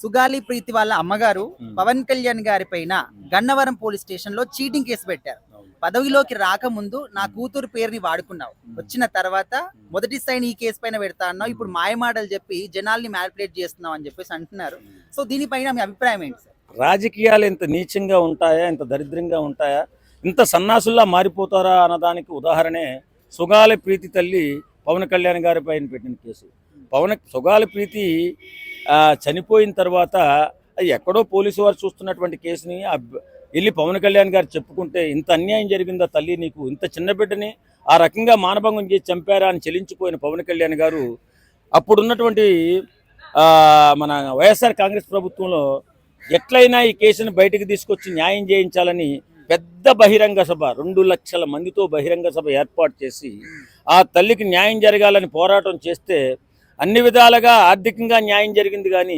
సుగాలి ప్రీతి వాళ్ళ అమ్మగారు పవన్ కళ్యాణ్ గారి పైన గన్నవరం పోలీస్ స్టేషన్ లో చీటింగ్ కేసు పెట్టారు. పదవిలోకి రాకముందు నా కూతురు పేరుని వాడుకున్నావు, వచ్చిన తర్వాత మొదటి సైన్ ఈ కేసు పైన పెడతా అన్నావు, ఇప్పుడు మాయమాటలు చెప్పి జనాల్ని మ్యానిపులేట్ చేస్తున్నావు అని చెప్పేసి అంటున్నారు. సో దీనిపైన మీ అభిప్రాయం ఏంటి సార్? రాజకీయాలు ఇంత నీచంగా ఉంటాయా, ఇంత దరిద్రంగా ఉంటాయా, ఇంత సన్నాసుల్లా మారిపోతారా అన్నదానికి ఉదాహరణే సుగాలి ప్రీతి తల్లి పవన్ కళ్యాణ్ గారి పైన పెట్టిన కేసు. సుగాలి ప్రీతి చనిపోయిన తర్వాత ఎక్కడో పోలీసు వారు చూస్తున్నటువంటి కేసుని వెళ్ళి పవన్ కళ్యాణ్ గారు చెప్పుకుంటే ఇంత అన్యాయం జరిగిందా తల్లి నీకు, ఇంత చిన్న బిడ్డని ఆ రకంగా మానభంగం చేసి చంపారా అని చెల్లించిపోయిన పవన్ కళ్యాణ్ గారు అప్పుడున్నటువంటి మన వైఎస్ఆర్ కాంగ్రెస్ ప్రభుత్వంలో ఎట్లయినా ఈ కేసును బయటకు తీసుకొచ్చి న్యాయం చేయించాలని పెద్ద బహిరంగ సభ 2 లక్షల మందితో బహిరంగ సభ ఏర్పాటు చేసి ఆ తల్లికి న్యాయం జరగాలని పోరాటం చేస్తే అన్ని విధాలుగా ఆర్థికంగా న్యాయం జరిగింది, కానీ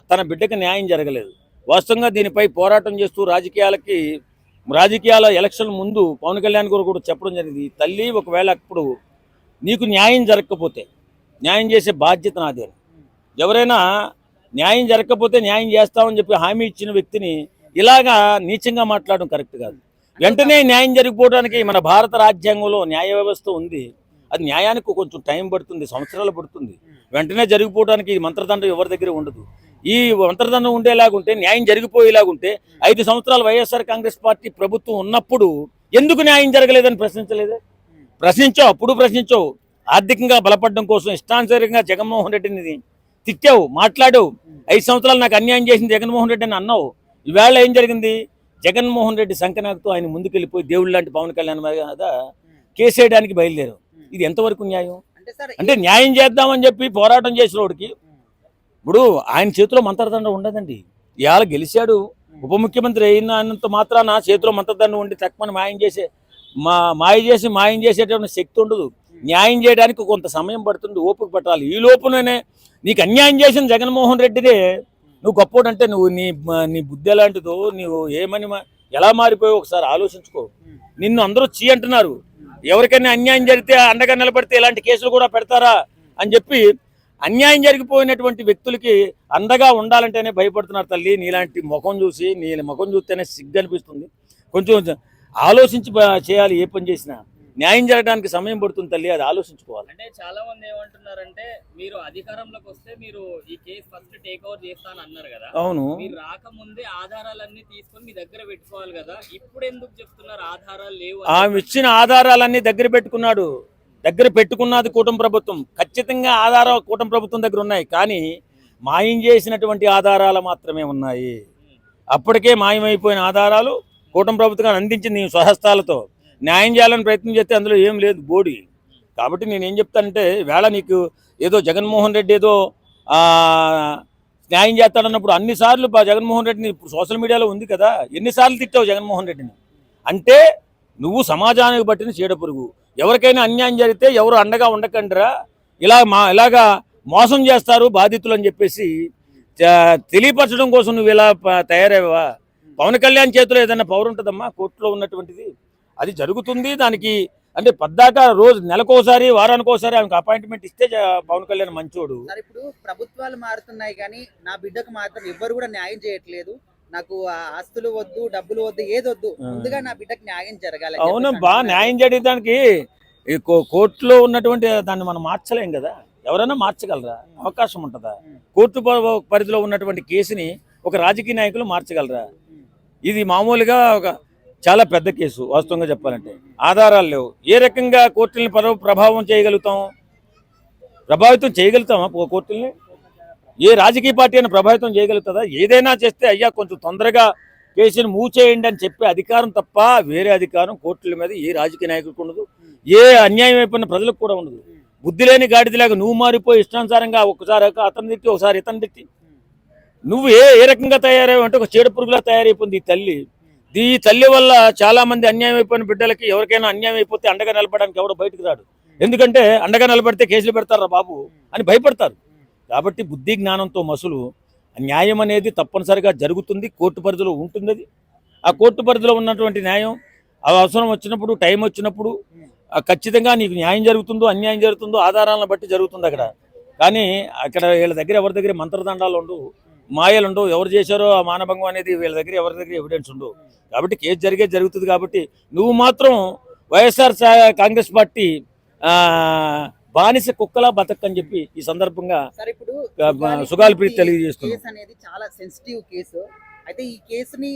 తన బిడ్డకి న్యాయం జరగలేదు. వాస్తవంగా దీనిపై పోరాటం చేస్తూ రాజకీయాల ఎలక్షన్ ముందు పవన్ కళ్యాణ్ గారు కూడా చెప్పడం జరిగింది, తల్లి ఒకవేళ అప్పుడు నీకు న్యాయం జరగకపోతే న్యాయం చేసే బాధ్యత నాదే. ఎవరైనా న్యాయం జరగకపోతే న్యాయం చేస్తామని చెప్పి హామీ ఇచ్చిన వ్యక్తిని ఇలాగా నీచంగా మాట్లాడడం కరెక్ట్ కాదు. వెంటనే న్యాయం జరిగిపోవడానికి మన భారత రాజ్యాంగంలో న్యాయ వ్యవస్థ ఉంది. అది న్యాయానికి కొంచెం టైం పడుతుంది, సంవత్సరాలు పడుతుంది. వెంటనే జరిగిపోవడానికి ఈ మంత్రదండం ఎవరి దగ్గర ఉండదు. ఈ మంత్రదండం ఉండేలాగుంటే, న్యాయం జరిగిపోయేలాగుంటే 5 సంవత్సరాలు వైఎస్ఆర్ కాంగ్రెస్ పార్టీ ప్రభుత్వం ఉన్నప్పుడు ఎందుకు న్యాయం జరగలేదని ప్రశ్నించలేదే? ప్రశ్నించావు, అప్పుడు ప్రశ్నించావు. ఆర్థికంగా బలపడడం కోసం ఇష్టానుసారంగా జగన్మోహన్ రెడ్డిని తిట్టావు, మాట్లాడావు. 5 సంవత్సరాలు నాకు అన్యాయం చేసింది జగన్మోహన్ రెడ్డి అని అన్నావు. ఈవేళ ఏం జరిగింది? జగన్మోహన్ రెడ్డి సంకనాకుతో ఆయన ముందుకెళ్ళిపోయి దేవుళ్ళు లాంటి పవన్ కళ్యాణ్ మీద కేసేయడానికి బయలుదేరావు. ఇది ఎంతవరకు న్యాయం? అంటే న్యాయం చేద్దామని చెప్పి పోరాటం చేసిన వాడికి ఇప్పుడు ఆయన చేతిలో మంత్రదండం ఉండదండి. ఇవాళ గెలిచాడు, ఉప ముఖ్యమంత్రి అయినంత మాత్రాన చేతిలో మంత్రదండం ఉండి తక్కువని మాయం చేసేటువంటి శక్తి ఉండదు. న్యాయం చేయడానికి కొంత సమయం పడుతుంది, ఓపిక పట్టాలి. ఈ లోపునే నీకు అన్యాయం చేసిన జగన్మోహన్ రెడ్డినే నువ్వు గొప్పోడంటే నీ బుద్ధి ఎలాంటిదో, నీవు ఏమని ఎలా మారిపోయావు ఒకసారి ఆలోచించుకో. నిన్ను అందరూ అంటున్నారు. ఎవరికైనా అన్యాయం జరిగితే అండగా నిలబడితే ఇలాంటి కేసులు కూడా పెడతారా అని చెప్పి అన్యాయం జరిగిపోయినటువంటి వ్యక్తులకి అండగా ఉండాలంటేనే భయపడుతున్నారు. తల్లి నీలాంటి నీ ముఖం చూస్తేనే సిగ్గు అనిపిస్తుంది. కొంచెం ఆలోచించి చేయాలి. ఏ పని చేసినా న్యాయం జరగడానికి సమయం పడుతుంది తల్లి, అది ఆలోచించుకోవాలి. అంటే చాలా మంది ఏమంటున్నారంటే మీరు అధికారంలోకి వస్తే మీరు ఈ కేసు ఫస్ట్ టేక్ ఓవర్ చేస్తాను అన్నారు కదా. అవును, మీరు రాకముందే ఆధారాలన్నీ తీసుకొని మీ దగ్గర పెట్టుకోవాలి కదా. ఇప్పుడు ఎందుకు చెప్తున్నారు ఆధారాలు లేవు? ఆమె ఇచ్చిన ఆధారాలన్నీ దగ్గర పెట్టుకున్నది కూటమి ప్రభుత్వం. ఖచ్చితంగా ఆధారాలు కూటమి ప్రభుత్వం దగ్గర ఉన్నాయి, కానీ మాయం చేసినటువంటి ఆధారాలు మాత్రమే ఉన్నాయి. అప్పటికే మాయమైపోయిన ఆధారాలు కూటమి ప్రభుత్వం అందించింది స్వహస్తాలతో. న్యాయం చేయాలని ప్రయత్నం చేస్తే అందులో ఏం లేదు, బోడి. కాబట్టి నేనేం చెప్తానంటే, వేళ నీకు ఏదో జగన్మోహన్ రెడ్డి ఏదో న్యాయం చేస్తాడన్నప్పుడు అన్నిసార్లు జగన్మోహన్ రెడ్డిని ఇప్పుడు సోషల్ మీడియాలో ఉంది కదా, ఎన్నిసార్లు తిట్టావు జగన్మోహన్ రెడ్డిని? అంటే నువ్వు సమాజానికి పట్టిన చీడపురుగు. ఎవరికైనా అన్యాయం జరిగితే ఎవరు అండగా ఉండకండిరా, ఇలాగా మోసం చేస్తారు బాధితులు అని చెప్పేసి తెలియపరచడం కోసం నువ్వు ఇలా తయారయ్యావా? పవన్ కళ్యాణ్ చేతిలో ఏదైనా పవర్ ఉంటుందమ్మా కోర్టులో ఉన్నటువంటిది, అది జరుగుతుంది. దానికి అంటే పద్దాక రోజు నెలకోసారి వారానికోసారి ఆమెకు అపాయింట్మెంట్ ఇస్తే పవన్ కళ్యాణ్ మంచోడు. ఇప్పుడు ప్రభుత్వాలు మారుతున్నాయి, కానీ నా బిడ్డకు మాత్రం ఎవ్వరు కూడా న్యాయం చేయట్లేదు. నాకు ఆస్తులు వద్దు, డబ్బులు వద్దు, ఏది వద్దు, ముందుగా నా బిడ్డకు న్యాయం జరగాలి. అవును, బాగా న్యాయం చేయడానికి కోర్టులో ఉన్నటువంటి దాన్ని మనం మార్చలేం కదా. ఎవరైనా మార్చగలరా? అవకాశం ఉంటుందా? కోర్టు పరిధిలో ఉన్నటువంటి కేసుని ఒక రాజకీయ నాయకులు మార్చగలరా? ఇది మామూలుగా చాలా పెద్ద కేసు. వాస్తవంగా చెప్పాలంటే ఆధారాలు లేవు. ఏ రకంగా కోర్టుల్ని ప్రభావితం చేయగలుగుతామా? కోర్టుల్ని ఏ రాజకీయ పార్టీ అయినా ప్రభావితం చేయగలుగుతుందా? ఏదైనా చేస్తే అయ్యా కొంచెం తొందరగా కేసుని మూవ్ చేయండి అని చెప్పే అధికారం తప్ప వేరే అధికారం కోర్టుల మీద ఏ రాజకీయ నాయకుడికి ఉండదు, ఏ అన్యాయం అయిపోయిన ప్రజలకు కూడా ఉండదు. బుద్ధి లేని గాడిదలాగా నువ్వు మారిపోయి ఇష్టానుసారంగా ఒకసారి అతను తిట్టి ఒకసారి ఇతను తిట్టి నువ్వు ఏ రకంగా తయారయ్యావు అంటే ఒక చీడపురుగులా తయారైపోయింది ఈ తల్లి వల్ల చాలా మంది అన్యాయం అయిపోయిన బిడ్డలకి ఎవరికైనా అన్యాయం అయిపోతే అండగా నిలబడడానికి ఎవడో బయటకు రాడు. ఎందుకంటే అండగా నిలబడితే కేసులు పెడతారా బాబు అని భయపడతారు. కాబట్టి బుద్ధి జ్ఞానంతో మసులు న్యాయం అనేది తప్పనిసరిగా జరుగుతుంది, కోర్టు పరిధిలో ఉంటుంది. అది ఆ కోర్టు పరిధిలో ఉన్నటువంటి న్యాయం అవసరం వచ్చినప్పుడు, టైం వచ్చినప్పుడు ఖచ్చితంగా నీకు న్యాయం జరుగుతుందో అన్యాయం జరుగుతుందో ఆధారాలను బట్టి జరుగుతుంది. అక్కడ కానీ అక్కడ వీళ్ళ దగ్గర ఎవరి దగ్గర మంత్రదండాలు ఉండవు, మాయలు ఉండవు, ఎవరు చేశారో ఆ మానభంగం అనేది వీళ్ళ దగ్గర ఎవరి దగ్గర ఎవిడెన్స్ ఉండవు. కాబట్టి కేసు జరుగుతుంది. కాబట్టి నువ్వు మాత్రం వైఎస్ఆర్ కాంగ్రెస్ పార్టీ బానిస కుక్కలా బతకని చెప్పి ఈ సందర్భంగా సరే, ఇప్పుడు సుగాలి ప్రీతి తెలియజేస్తుంది. కేసు అనేది చాలా సెన్సిటివ్ కేసు. అయితే ఈ కేసుని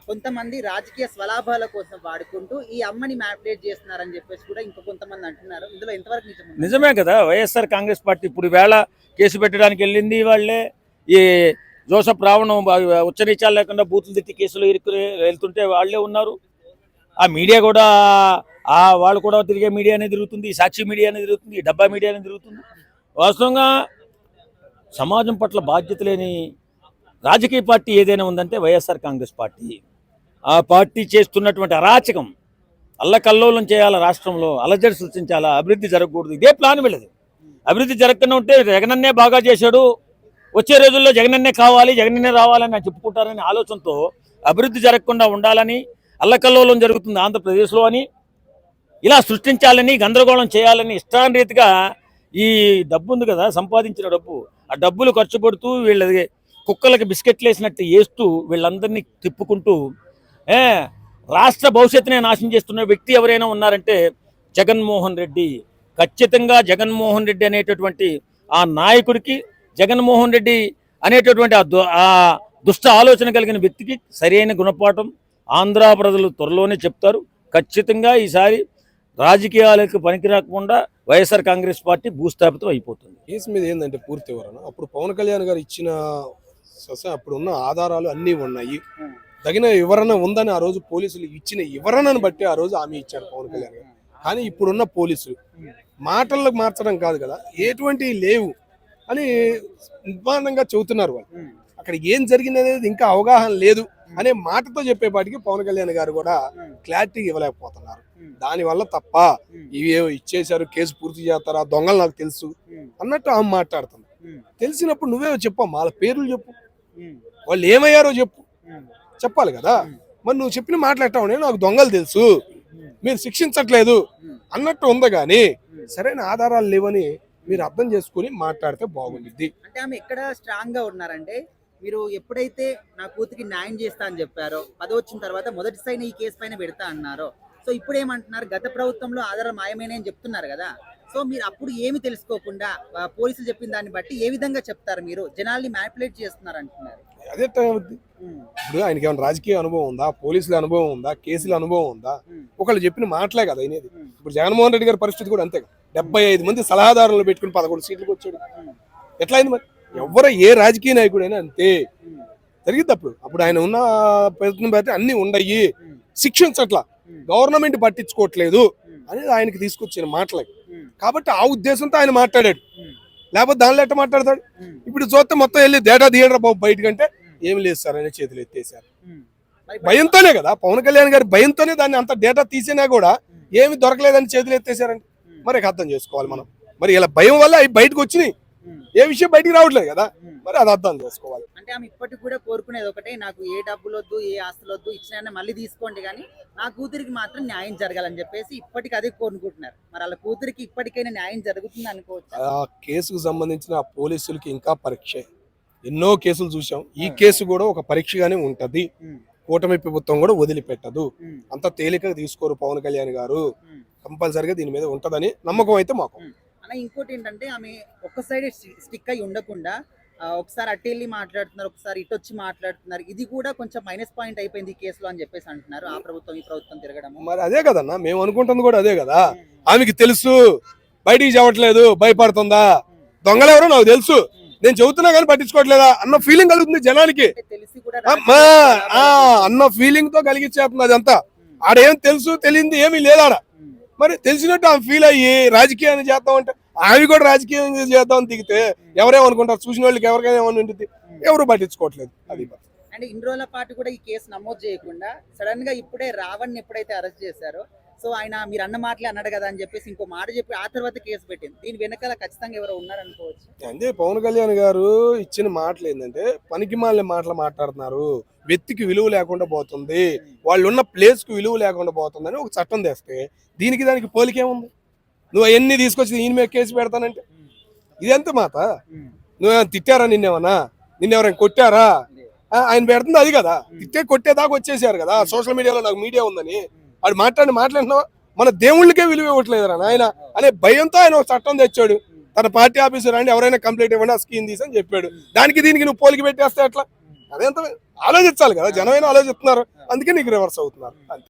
కొంతమంది రాజకీయ స్వలాభాల కోసం వాడుకుంటూ ఈ అమ్మని మ్యానిపులేట్ చేస్తున్నారని చెప్పేసి కూడా ఇంకో కొంతమంది అంటున్నారు. ఇందులో ఎంతవరకు నిజం ఉంది? నిజమే కదా. వైఎస్ఆర్ కాంగ్రెస్ పార్టీ ఇప్పుడు వేళ కేసు పెట్టడానికి వెళ్ళింది వాళ్ళే. ఈ జోసఫ్ రావణం ఉచ్చనీచాలు లేకుండా బూతులు తిట్టి కేసులు ఇరుక్కుని వెళ్తుంటే వాళ్ళే ఉన్నారు. ఆ మీడియా కూడా వాళ్ళు కూడా తిరిగే మీడియా అనేది తిరుగుతుంది, సాక్షి మీడియా అనేది తిరుగుతుంది, డబ్బా మీడియా అనేది తిరుగుతుంది. వాస్తవంగా సమాజం పట్ల బాధ్యత లేని రాజకీయ పార్టీ ఏదైనా ఉందంటే వైఎస్ఆర్ కాంగ్రెస్ పార్టీ. ఆ పార్టీ చేస్తున్నటువంటి అరాచకం, అల్లకల్లోలం చేయాలా, రాష్ట్రంలో అలజడి సృష్టించాలా, అభివృద్ధి జరగకూడదు, ఇదే ప్లాన్ వెళ్ళదు. అభివృద్ధి జరగకుండా ఉంటే జగనన్నే బాగా చేశాడు, వచ్చే రోజుల్లో జగనన్నే కావాలి, జగనన్నే రావాలని చెప్పుకుంటారనే ఆలోచనతో అభివృద్ధి జరగకుండా ఉండాలని, అల్లకల్లోలం జరుగుతుంది ఆంధ్రప్రదేశ్లో అని ఇలా సృష్టించాలని, గందరగోళం చేయాలని ఇష్టారీతిగా ఈ డబ్బు ఉంది కదా, సంపాదించిన డబ్బు, ఆ డబ్బులు ఖర్చు పెడుతూ వీళ్ళ కుక్కలకి బిస్కెట్లు వేసినట్టు వేస్తూ వీళ్ళందరినీ తిప్పుకుంటూ రాష్ట్ర భవిష్యత్తునే నాశనం చేస్తున్న వ్యక్తి ఎవరైనా ఉన్నారంటే జగన్మోహన్ రెడ్డి. ఖచ్చితంగా జగన్మోహన్ రెడ్డి అనేటటువంటి ఆ నాయకుడికి, జగన్మోహన్ రెడ్డి అనేటటువంటి ఆ దుష్ట ఆలోచన కలిగిన వ్యక్తికి సరైన గుణపాఠం ఆంధ్ర ప్రజలు త్వరలోనే చెప్తారు. ఖచ్చితంగా ఈసారి రాజకీయాలకు పనికిరాకుండా వైఎస్ఆర్ కాంగ్రెస్ పార్టీ భూస్థాపితం అయిపోతుంది. కేసు మీద ఏంటంటే పూర్తి వివరణ అప్పుడు పవన్ కళ్యాణ్ గారు ఇచ్చిన అప్పుడు ఉన్న ఆధారాలు అన్నీ ఉన్నాయి, తగిన వివరణ ఉందని ఆ రోజు పోలీసులు ఇచ్చిన వివరణను బట్టి ఆ రోజు హామీ ఇచ్చారు పవన్ కళ్యాణ్ గారు. కానీ ఇప్పుడున్న పోలీసులు మాటలకు మార్చడం కాదు కదా, ఎటువంటి లేవు అని నిర్మాణంగా చెబుతున్నారు. వాళ్ళు అక్కడ ఏం జరిగింది అనేది ఇంకా అవగాహన లేదు అనే మాటతో చెప్పేపాటికి పవన్ కళ్యాణ్ గారు కూడా క్లారిటీ ఇవ్వలేకపోతున్నారు. దానివల్ల తప్ప ఇవి ఇచ్చేశారు, కేసు పూర్తి చేస్తారా, దొంగలు నాకు తెలుసు అన్నట్టు ఆమె మాట్లాడుతుంది. తెలిసినప్పుడు నువ్వే చెప్పమ్మా, వాళ్ళ పేర్లు చెప్పు, వాళ్ళు ఏమయ్యారో చెప్పాలి కదా. మరి నువ్వు చెప్పిన మాట్లాడతావు, నేను నాకు దొంగలు తెలుసు, మీరు శిక్షించట్లేదు అన్నట్టు ఉంది. కానీ సరైన ఆధారాలు లేవని మీరు అర్థం చేసుకుని మాట్లాడితే బాగుంటుంది. అంటే ఆమె ఎక్కడ స్ట్రాంగ్ గా ఉన్నారంటే, మీరు ఎప్పుడైతే నా కూతురికి న్యాయం చేస్తా అని చెప్పారో, పదవి వచ్చిన తర్వాత మొదటిసారి ఈ కేసు పైన పెడతా అన్నారో, సో ఇప్పుడు ఏమంటున్నారు, గత ప్రభుత్వంలో ఆధారాలు మాయమైన అని చెప్తున్నారు కదా. సో మీరు అప్పుడు ఏమి తెలుసుకోకుండా పోలీసులు చెప్పిన దాన్ని బట్టి ఏ విధంగా చెప్తారు, మీరు జనాల్ని మ్యానిపులేట్ చేస్తున్నారు అంటున్నారు. అదే ఇప్పుడు ఆయనకి ఏమైనా రాజకీయ అనుభవం ఉందా, పోలీసుల అనుభవం ఉందా, కేసుల అనుభవం ఉందా? ఒకళ్ళు చెప్పిన మాటలే కదా అయినది. ఇప్పుడు జగన్మోహన్ రెడ్డి గారి పరిస్థితి కూడా అంతే. 75 మంది సలహాదారులు పెట్టుకుని 11 సీట్లకు వచ్చాడు. ఎట్లా అయింది మరి? ఎవరో ఏ రాజకీయ నాయకుడైనా అంతే జరిగింది. అప్పుడు ఆయన ఉన్న ప్రయత్నం బట్టి అన్ని ఉండయి, శిక్షించట్లా, గవర్నమెంట్ పట్టించుకోవట్లేదు అనేది ఆయనకి తీసుకొచ్చిన మాటలే. కాబట్టి ఆ ఉద్దేశంతో ఆయన మాట్లాడాడు, లేకపోతే దానిలో ఎట్ట మాట్లాడతాడు? ఇప్పుడు చూస్తే మొత్తం వెళ్ళి డేటా తీయడం బాబు బయటకంటే ఏమి లేదు సార్ అనే చేతులు ఎత్తేసారు. భయంతోనే కదా, పవన్ కళ్యాణ్ గారి భయంతోనే దాన్ని అంత డేటా తీసినా కూడా ఏమి దొరకలేదని చేతులు ఎత్తేసారండి. మరి అర్థం చేసుకోవాలి మనం. మరి ఇలా భయం వల్ల అవి బయటకు వచ్చినాయి, ఏ విషయం బయటికి రావట్లేదు కదా, మరి అది అర్థం చేసుకోవాలి. అంటే ఆమె ఇప్పటికి కూడా కోరుకునేది ఒకటే, నాకు ఏ డబ్బులు వద్దు, ఏ ఆస్తులు వద్దు, ఇచ్చినా మళ్ళీ తీసుకోండి కానీ నా కూతురికి మాత్రం న్యాయం జరగాలని చెప్పేసి ఇప్పటికి అదే కోరుకుంటున్నారు. మరి వాళ్ళ కూతురికి ఇప్పటికైనా న్యాయం జరుగుతుంది అనుకోవచ్చు. ఆ కేసుకు సంబంధించిన పోలీసులకి ఇంకా పరీక్ష, ఎన్నో కేసులు చూసాం, ఈ కేసు కూడా ఒక పరీక్షగానే ఉంటది. కూటమి ప్రభుత్వం కూడా వదిలిపెట్టదు, అంత తేలికగా తీసుకోరు పవన్ కళ్యాణ్ గారు. కంపల్సరిగా దీని మీద ఉంటదని నమ్మకం అయితే మాకు. అలా ఇంకోటి ఏంటంటే, ఆమె ఒక్క సైడ్ స్టిక్ అయి ఉండకుండా ఒకసారి అటు వెళ్ళి మాట్లాడుతున్నారు, ఒకసారి ఇటు వచ్చి మాట్లాడుతున్నారు. ఇది కూడా కొంచెం మైనస్ పాయింట్ అయిపోయింది ఈ కేసులో అని చెప్పేసి అంటున్నారు. ఆ ప్రభుత్వం ఈ ప్రభుత్వం తిరగడం మరి అదే కదన్నా, మేము అనుకుంటుంది కూడా అదే కదా. ఆమెకి తెలుసు బయటికి చెప్పట్లేదు, భయపడుతుందా, దొంగలు ఎవరో నాకు తెలుసు, నేను చెబుతున్నా కానీ పట్టించుకోవట్లేదా అన్న ఫీలింగ్ కలుగుతుంది జనానికి. అన్న ఫీలింగ్ తో కలిగించేస్తుంది అదంతా. ఆడేం తెలుసు తెలియంది ఏమీ లేదాడ. మరి తెలిసినట్టు ఆమె ఫీల్ అయ్యి రాజకీయాన్ని చేద్దామంటే ఆమె కూడా రాజకీయం చేద్దామని దిగితే ఎవరేమనుకుంటారు, చూసిన వాళ్ళకి ఎవరికైనా ఏమని ఉంటుంది, ఎవరు పట్టించుకోవట్లేదు. అది అండ్ ఇన్ని రోజుల పాటు కూడా ఈ కేసు నమోదు చేయకుండా సడన్ గా ఇప్పుడే రావణ్ ఎప్పుడైతే అరెస్ట్ చేశారో, సో ఆయన మీరు అన్న మాటలే అన్నాడు కదా అని చెప్పేసి ఇంకో మాట చెప్పి ఆ తర్వాత కేసు పెట్టింది. దీని వెనకాల ఖచ్చితంగా ఎవరో ఉన్నారనుకోవచ్చు. అంటే పవన్ కళ్యాణ్ గారు ఇచ్చిన మాటలు ఏంటంటే పనికి మాలిన మాటలు మాట్లాడుతున్నారు, వ్యక్తికి విలువ లేకుండా పోతుంది, వాళ్ళు ఉన్న ప్లేస్ కు విలువ లేకుండా పోతుందని ఒక చట్టం తెస్తే దీనికి దానికి పోలికేముంది? నువ్వు అవన్నీ తీసుకొచ్చి ఈయన మీద కేసు పెడతానంటే ఇది ఎంత మాట? నువ్వేమైనా తిట్టారా? నిన్నెవరైనా కొట్టారా? ఆయన పెడుతుంది అది కదా, తిట్టే కొట్టేదాకా వచ్చేసారు కదా. సోషల్ మీడియాలో నాకు మీడియా ఉందని వాడు మాట్లాడినావా? మన దేవుళ్ళకే విలువ ఇవ్వట్లేదురా నాయన అనే భయంతో ఆయన ఒక చట్టం తెచ్చాడు. తన పార్టీ ఆఫీసర్ అండి ఎవరైనా కంప్లైంట్ ఇవ్వండి, ఆ స్కీమ్ తీసి అని చెప్పాడు. దీనికి నువ్వు పోలికి పెట్టేస్తే ఎట్లా? అదేంత ఆలోచించాలి కదా, జనమైనా ఆలోచిస్తున్నారు, అందుకే నీకు రివర్స్ అవుతున్నారు.